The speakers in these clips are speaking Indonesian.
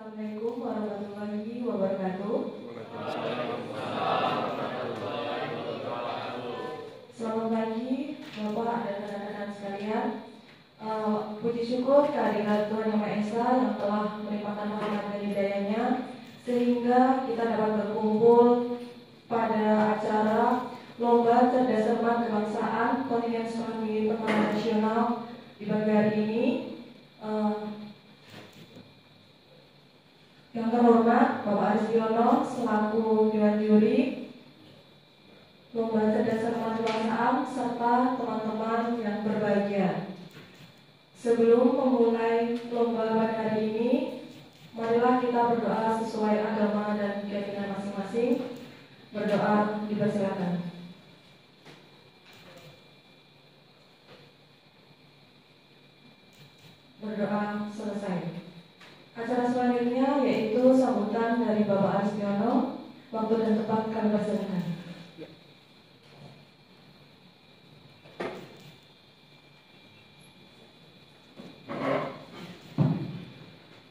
Assalamualaikum warahmatullahi wabarakatuh. Selamat pagi Bapak dan rekan-rekan sekalian. Puji syukur kehadirat Tuhan Yang Maha Esa yang telah melimpahkan rahmat dan hidayah-Nya sehingga kita dapat berkumpul pada acara Lomba Cerdas Cermat Kebangsaan Kontingen Sekolah Tinggi Pertama Nasional di pagi hari ini. Yang terhormat Bapak Aristiono selaku Dewan Juri Lomba Cerdas Cermat Kebangsaan serta teman-teman yang berbahagia. Sebelum memulai lomba pada hari ini, marilah kita berdoa sesuai agama dan keyakinan masing-masing. Berdoa dipersilakan. Berdoa selesai. Acara selanjutnya yaitu sambutan dari Bapak Aristiono. Waktu dan tempat kami persilakan.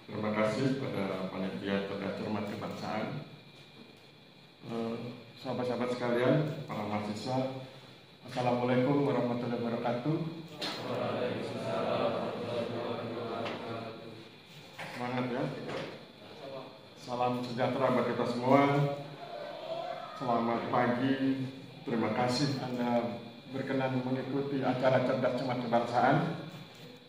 Terima kasih pada panitia Cerdas Cermat Kebangsaan, sahabat-sahabat sekalian, para mahasiswa. Assalamualaikum warahmatullahi wabarakatuh. Semangat ya. Salam sejahtera bagi kita semua. Selamat pagi. Terima kasih Anda berkenan mengikuti acara Cerdas Cermat Kebangsaan.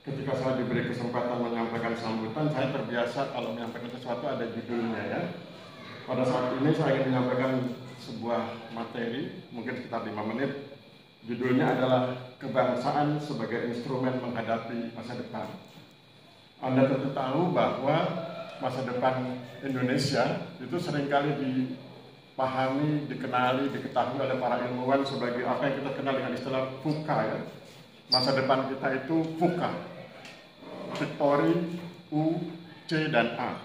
Ketika saya diberi kesempatan menyampaikan sambutan, saya terbiasa kalau menyampaikan sesuatu ada judulnya ya. Pada saat ini saya ingin menyampaikan sebuah materi, mungkin sekitar 5 menit. Judulnya adalah Kebangsaan sebagai Instrumen Menghadapi Masa Depan. Anda tentu tahu bahwa masa depan Indonesia itu seringkali dipahami, dikenali, diketahui oleh para ilmuwan sebagai apa yang kita kenal dengan istilah VUCA ya. Masa depan kita itu VUCA. Victory, U, C, dan A.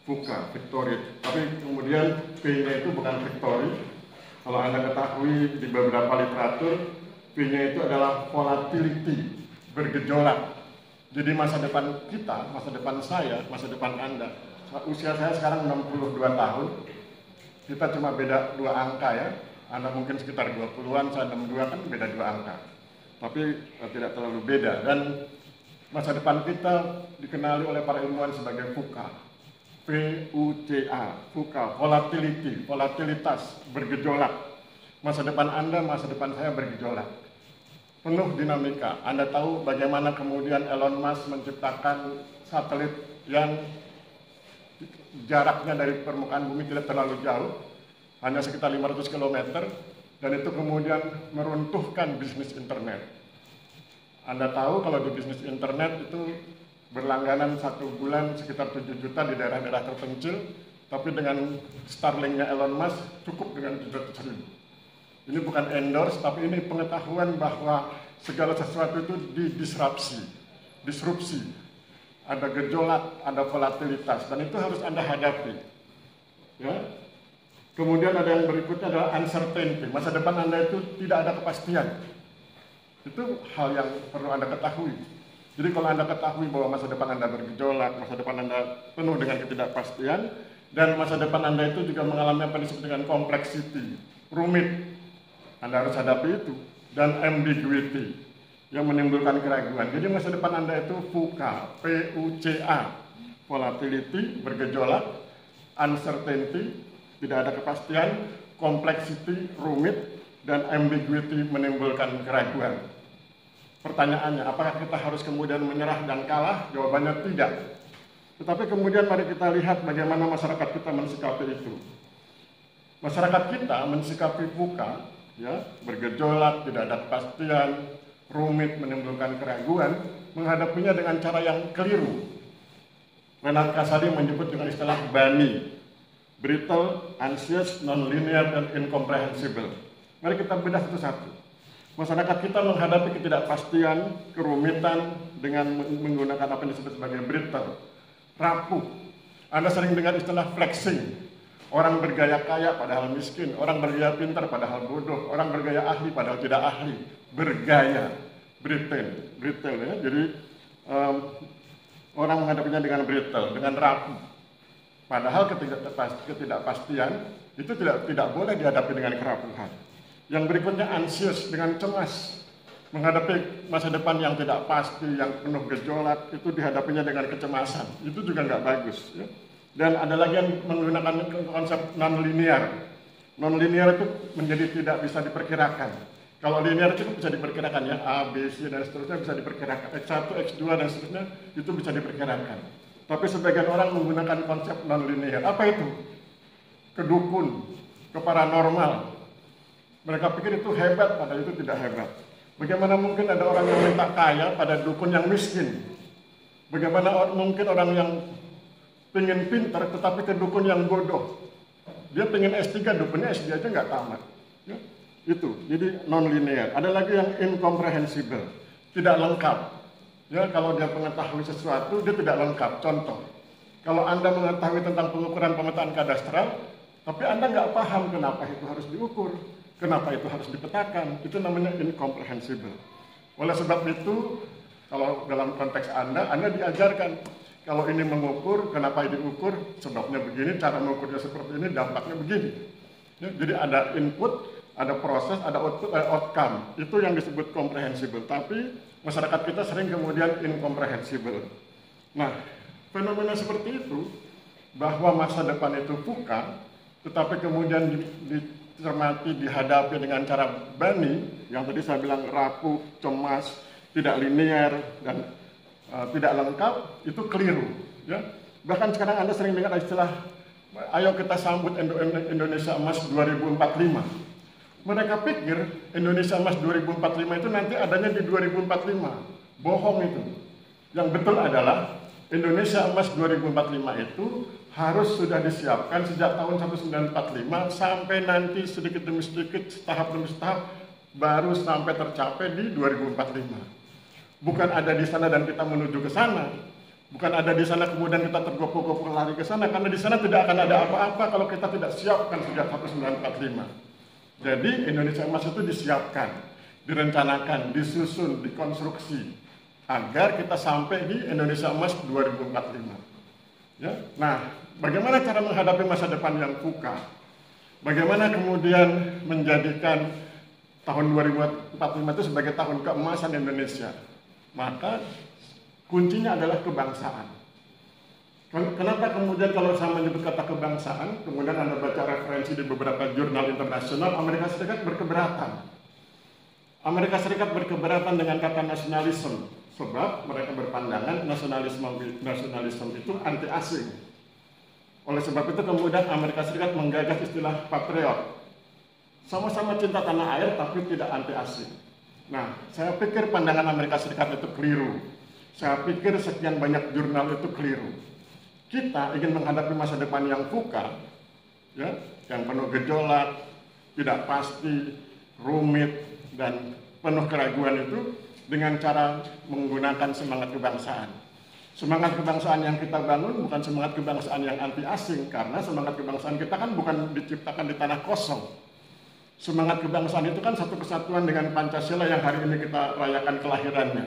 VUCA, Victory. Tapi kemudian P-nya itu bukan Victory. Kalau Anda ketahui di beberapa literatur, P-nya itu adalah volatility, bergejolak. Jadi masa depan kita, masa depan saya, masa depan Anda, usia saya sekarang 62 tahun, kita cuma beda 2 angka ya. Anda mungkin sekitar 20-an, saya 62 kan beda 2 angka. Tapi tidak terlalu beda. Dan masa depan kita dikenali oleh para ilmuwan sebagai VUCA. VUCA, VUCA, volatility, volatilitas, bergejolak. Masa depan Anda, masa depan saya bergejolak. Penuh dinamika. Anda tahu bagaimana kemudian Elon Musk menciptakan satelit yang jaraknya dari permukaan bumi tidak terlalu jauh, hanya sekitar 500 km, dan itu kemudian meruntuhkan bisnis internet. Anda tahu kalau di bisnis internet itu berlangganan 1 bulan sekitar 7 juta di daerah-daerah terpencil, tapi dengan Starlink-nya Elon Musk cukup dengan 700.000. Ini bukan endorse, tapi ini pengetahuan bahwa segala sesuatu itu disrupsi, ada gejolak, ada volatilitas, dan itu harus Anda hadapi. Ya. Kemudian ada yang berikutnya adalah uncertainty. Masa depan Anda itu tidak ada kepastian. Itu hal yang perlu Anda ketahui. Jadi kalau Anda ketahui bahwa masa depan Anda bergejolak, masa depan Anda penuh dengan ketidakpastian, dan masa depan Anda itu juga mengalami apa yang disebut dengan complexity, rumit, Anda harus hadapi itu, dan ambiguity yang menimbulkan keraguan. Jadi masa depan Anda itu VUCA, P-U-C-A, volatility, bergejolak, uncertainty, tidak ada kepastian, complexity, rumit, dan ambiguity menimbulkan keraguan. Pertanyaannya, apakah kita harus kemudian menyerah dan kalah? Jawabannya tidak. Tetapi kemudian mari kita lihat bagaimana masyarakat kita mensikapi itu. Masyarakat kita mensikapi VUCA, ya, bergejolak, tidak ada kepastian, rumit, menimbulkan keraguan, menghadapinya dengan cara yang keliru. Renat Kasali menyebut dengan istilah BANI, brittle, anxious, non-linear, dan incomprehensible. Mari kita bedah satu-satu. Masyarakat kita menghadapi ketidakpastian, kerumitan dengan menggunakan apa yang disebut sebagai brittle, rapuh. Anda sering dengar istilah flexing. Orang bergaya kaya padahal miskin, orang bergaya pintar padahal bodoh, orang bergaya ahli padahal tidak ahli. Bergaya, brittle ya. Jadi orang menghadapinya dengan brittle, dengan rapuh. Padahal ketidakpastian itu tidak boleh dihadapi dengan kerapuhan. Yang berikutnya anxious, dengan cemas. Menghadapi masa depan yang tidak pasti, yang penuh gejolak, itu dihadapinya dengan kecemasan. Itu juga nggak bagus. Ya. Dan ada lagi yang menggunakan konsep non-linear. Non-linear itu menjadi tidak bisa diperkirakan. Kalau linear itu bisa diperkirakan ya, A, B, C, dan seterusnya bisa diperkirakan. X1, X2, dan seterusnya itu bisa diperkirakan. Tapi sebagian orang menggunakan konsep non-linear. Apa itu? Kedukun, ke paranormal. Mereka pikir itu hebat, padahal itu tidak hebat. Bagaimana mungkin ada orang yang minta kaya pada dukun yang miskin? Bagaimana mungkin orang yang pengen pintar tetapi ke dukun yang bodoh? Dia pengen S3, dukunnya S3 aja nggak tamat. Ya, itu, jadi non-linear. Ada lagi yang incomprehensible, tidak lengkap. Ya, kalau dia mengetahui sesuatu, dia tidak lengkap. Contoh, kalau Anda mengetahui tentang pengukuran pemetaan kadastral, tapi Anda nggak paham kenapa itu harus diukur, kenapa itu harus dipetakan, itu namanya incomprehensible. Oleh sebab itu, kalau dalam konteks Anda diajarkan, kalau ini mengukur, kenapa diukur, sebabnya begini, cara mengukurnya seperti ini, dampaknya begini. Ya, jadi ada input, ada proses, ada output, ada outcome. Itu yang disebut comprehensible. Tapi masyarakat kita sering kemudian incomprehensible. Nah, fenomena seperti itu, bahwa masa depan itu VUCA, tetapi kemudian dicermati, dihadapi dengan cara bani, yang tadi saya bilang rapuh, cemas, tidak linear, dan tidak lengkap, itu keliru. Ya. Bahkan sekarang Anda sering dengar istilah, ayo kita sambut Indonesia Emas 2045. Mereka pikir Indonesia Emas 2045 itu nanti adanya di 2045. Bohong itu. Yang betul adalah Indonesia Emas 2045 itu harus sudah disiapkan sejak tahun 1945 sampai nanti sedikit demi sedikit, tahap demi tahap, baru sampai tercapai di 2045. Bukan ada di sana dan kita menuju ke sana. Bukan ada di sana kemudian kita tergopoh-gopoh lari ke sana, karena di sana tidak akan ada apa-apa kalau kita tidak siapkan sejak 1945. Jadi Indonesia Emas itu disiapkan, direncanakan, disusun, dikonstruksi agar kita sampai di Indonesia Emas 2045. Ya. Nah, bagaimana cara menghadapi masa depan yang VUCA? Bagaimana kemudian menjadikan tahun 2045 itu sebagai tahun keemasan Indonesia? Maka kuncinya adalah kebangsaan. Kenapa kemudian kalau saya menyebut kata kebangsaan, kemudian Anda baca referensi di beberapa jurnal internasional, Amerika Serikat berkeberatan. Amerika Serikat berkeberatan dengan kata nasionalisme, sebab mereka berpandangan nasionalisme itu anti asing. Oleh sebab itu kemudian Amerika Serikat menggagas istilah patriot. Sama-sama cinta tanah air tapi tidak anti asing. Nah, saya pikir pandangan Amerika Serikat itu keliru. Saya pikir sekian banyak jurnal itu keliru. Kita ingin menghadapi masa depan yang VUCA, ya, yang penuh gejolak, tidak pasti, rumit, dan penuh keraguan itu dengan cara menggunakan semangat kebangsaan. Semangat kebangsaan yang kita bangun bukan semangat kebangsaan yang anti asing, karena semangat kebangsaan kita kan bukan diciptakan di tanah kosong. Semangat kebangsaan itu kan satu kesatuan dengan Pancasila yang hari ini kita rayakan kelahirannya.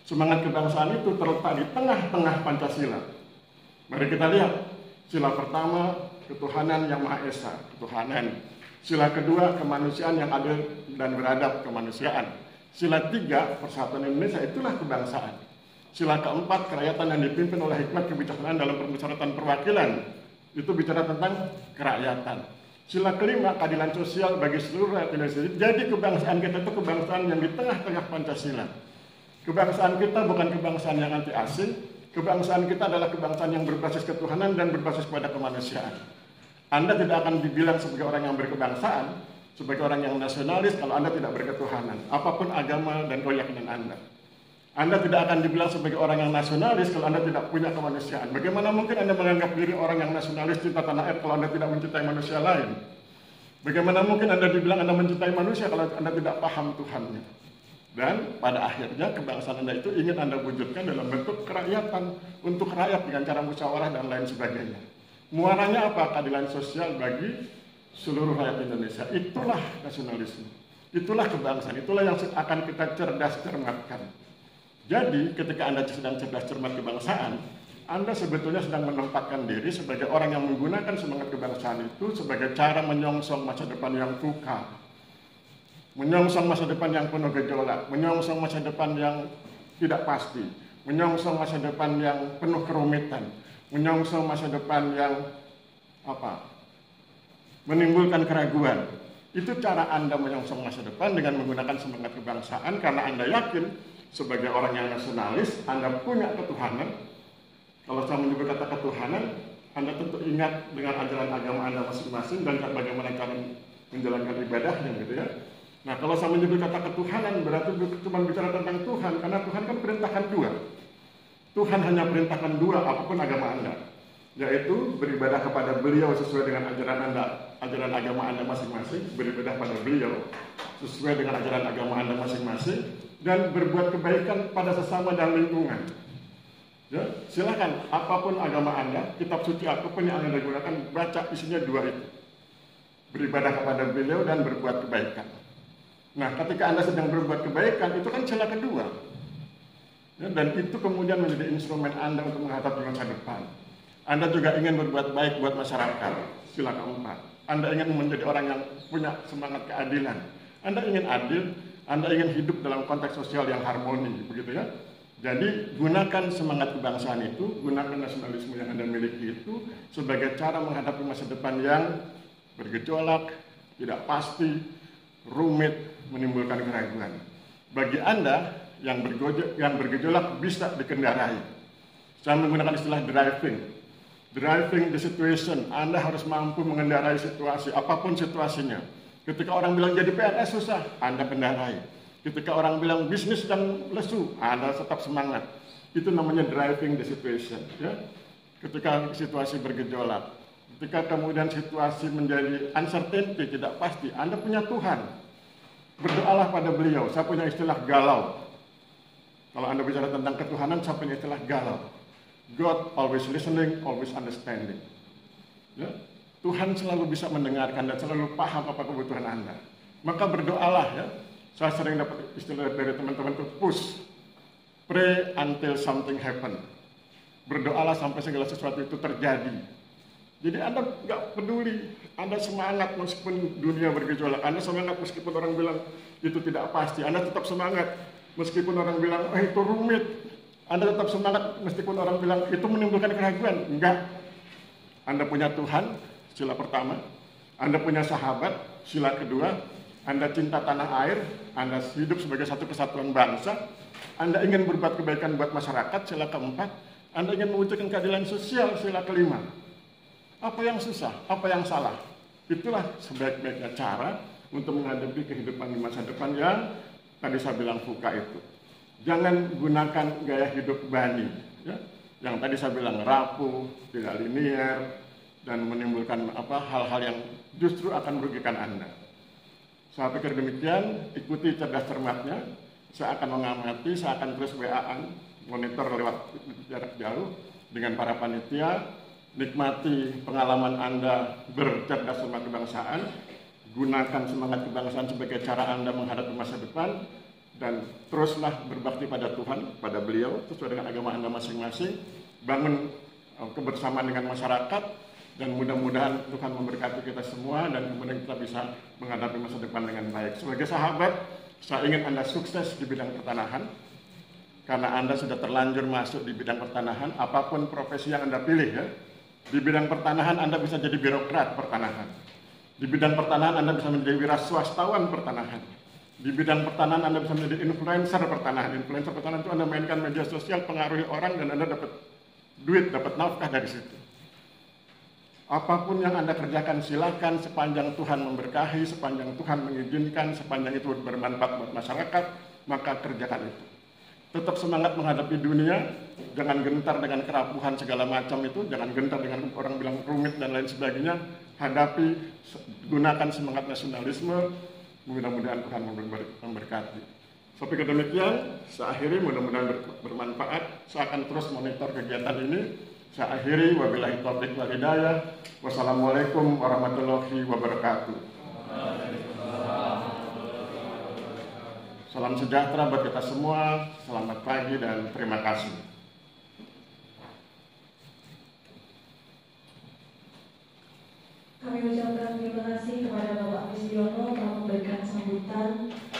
Semangat kebangsaan itu terletak di tengah-tengah Pancasila. Mari kita lihat, sila pertama, ketuhanan yang Maha Esa, ketuhanan. Sila kedua, kemanusiaan yang adil dan beradab, kemanusiaan. Sila tiga, persatuan Indonesia, itulah kebangsaan. Sila keempat, kerakyatan yang dipimpin oleh hikmat kebijaksanaan dalam permusyawaratan perwakilan. Itu bicara tentang kerakyatan. Sila kelima, keadilan sosial bagi seluruh rakyat Indonesia. Jadi kebangsaan kita itu kebangsaan yang di tengah-tengah Pancasila. Kebangsaan kita bukan kebangsaan yang anti asing. Kebangsaan kita adalah kebangsaan yang berbasis ketuhanan dan berbasis pada kemanusiaan. Anda tidak akan dibilang sebagai orang yang berkebangsaan, sebagai orang yang nasionalis kalau Anda tidak berketuhanan, apapun agama dan keyakinan Anda. Anda tidak akan dibilang sebagai orang yang nasionalis kalau Anda tidak punya kemanusiaan. Bagaimana mungkin Anda menganggap diri orang yang nasionalis cinta tanah air kalau Anda tidak mencintai manusia lain? Bagaimana mungkin Anda dibilang Anda mencintai manusia kalau Anda tidak paham Tuhannya? Dan pada akhirnya kebangsaan Anda itu ingin Anda wujudkan dalam bentuk kerakyatan untuk rakyat dengan cara musyawarah dan lain sebagainya. Muaranya apa? Keadilan sosial bagi seluruh rakyat Indonesia. Itulah nasionalisme. Itulah kebangsaan. Itulah yang akan kita cerdas cermatkan. Jadi ketika Anda sedang cerdas cermat kebangsaan, Anda sebetulnya sedang menempatkan diri sebagai orang yang menggunakan semangat kebangsaan itu sebagai cara menyongsong masa depan yang VUCA, menyongsong masa depan yang penuh gejolak, menyongsong masa depan yang tidak pasti, menyongsong masa depan yang penuh kerumitan, menyongsong masa depan yang menimbulkan keraguan. Itu cara Anda menyongsong masa depan dengan menggunakan semangat kebangsaan karena Anda yakin sebagai orang yang nasionalis, Anda punya ketuhanan. Kalau saya menyebut kata ketuhanan, Anda tentu ingat dengan ajaran agama Anda masing-masing dan bagaimana cara menjalankan ibadahnya gitu ya. Nah, kalau saya menyebut kata ketuhanan berarti cuma bicara tentang Tuhan, karena Tuhan kan perintahkan dua. Tuhan hanya perintahkan dua apapun agama Anda, yaitu beribadah kepada beliau sesuai dengan ajaran agama Anda masing-masing, beribadah pada beliau sesuai dengan ajaran agama Anda masing-masing, dan berbuat kebaikan pada sesama dan lingkungan. Ya, silakan apapun agama Anda, kitab suci apapun yang Anda gunakan, baca isinya dua itu. Beribadah kepada beliau dan berbuat kebaikan. Nah, ketika Anda sedang berbuat kebaikan, itu kan celah kedua. Ya, dan itu kemudian menjadi instrumen Anda untuk menghadapi masa depan. Anda juga ingin berbuat baik buat masyarakat, sila keempat. Anda ingin menjadi orang yang punya semangat keadilan. Anda ingin adil, Anda ingin hidup dalam konteks sosial yang harmoni, begitu ya. Jadi gunakan semangat kebangsaan itu, gunakan nasionalisme yang Anda miliki itu sebagai cara menghadapi masa depan yang bergejolak, tidak pasti, rumit, menimbulkan keraguan. Bagi Anda yang bergejolak bisa dikendarai. Saya menggunakan istilah driving the situation. Anda harus mampu mengendarai situasi, apapun situasinya. Ketika orang bilang jadi PNS susah, Anda kendarai. Ketika orang bilang bisnis dan lesu, Anda tetap semangat. Itu namanya driving the situation. Ya? Ketika situasi bergejolak, ketika kemudian situasi menjadi uncertainty, tidak pasti, Anda punya Tuhan. Berdoalah pada beliau. Saya punya istilah galau. Kalau Anda bicara tentang ketuhanan, saya punya istilah galau. God always listening, always understanding. Ya? Tuhan selalu bisa mendengarkan dan selalu paham apa kebutuhan Anda. Maka berdoalah ya. Saya sering dapat istilah dari teman-teman itu push. Pray until something happen. Berdoalah sampai segala sesuatu itu terjadi. Jadi Anda nggak peduli, Anda semangat meskipun dunia bergejolak, Anda semangat meskipun orang bilang itu tidak pasti, Anda tetap semangat meskipun orang bilang itu rumit, Anda tetap semangat meskipun orang bilang itu menimbulkan keraguan. Enggak. Anda punya Tuhan, sila pertama. Anda punya sahabat, sila kedua. Anda cinta tanah air, Anda hidup sebagai satu kesatuan bangsa. Anda ingin berbuat kebaikan buat masyarakat, sila keempat. Anda ingin mewujudkan keadilan sosial, sila kelima. Apa yang susah? Apa yang salah? Itulah sebaik-baiknya cara untuk menghadapi kehidupan di masa depan yang tadi saya bilang VUCA itu. Jangan gunakan gaya hidup bani, ya? Yang tadi saya bilang rapuh, tidak linear, dan menimbulkan hal-hal yang justru akan merugikan Anda. Saya pikir demikian, ikuti cerdas cermatnya. Saya akan mengamati, saya akan terus WA-an, monitor lewat jarak jauh dengan para panitia. Nikmati pengalaman Anda bercerdas cermat kebangsaan, gunakan semangat kebangsaan sebagai cara Anda menghadapi masa depan, dan teruslah berbakti pada Tuhan, pada beliau, sesuai dengan agama Anda masing-masing, bangun kebersamaan dengan masyarakat, dan mudah-mudahan Tuhan memberkati kita semua, dan kemudian kita bisa menghadapi masa depan dengan baik. Sebagai sahabat, saya ingin Anda sukses di bidang pertanahan, karena Anda sudah terlanjur masuk di bidang pertanahan, apapun profesi yang Anda pilih ya. Di bidang pertanahan Anda bisa jadi birokrat pertanahan. Di bidang pertanahan Anda bisa menjadi wiraswastawan pertanahan. Di bidang pertanahan Anda bisa menjadi influencer pertanahan. Influencer pertanahan itu Anda mainkan media sosial, pengaruhi orang, dan Anda dapat duit, dapat nafkah dari situ. Apapun yang Anda kerjakan silakan, sepanjang Tuhan memberkahi, sepanjang Tuhan mengizinkan, sepanjang itu bermanfaat buat masyarakat, maka kerjakan itu. Tetap semangat menghadapi dunia, jangan gentar dengan kerapuhan segala macam itu, jangan gentar dengan orang bilang rumit dan lain sebagainya. Hadapi, gunakan semangat nasionalisme, mudah-mudahan Tuhan memberkati. Saya pikir demikian, saya akhiri, mudah-mudahan bermanfaat. Saya akan terus monitor kegiatan ini. Saya akhiri, wabillahi taufiq wal hidayah. Wassalamualaikum warahmatullahi wabarakatuh. Salam sejahtera buat kita semua, selamat pagi dan terima kasih. Kami ucapkan terima kasih kepada Bapak Prisciono telah memberikan sambutan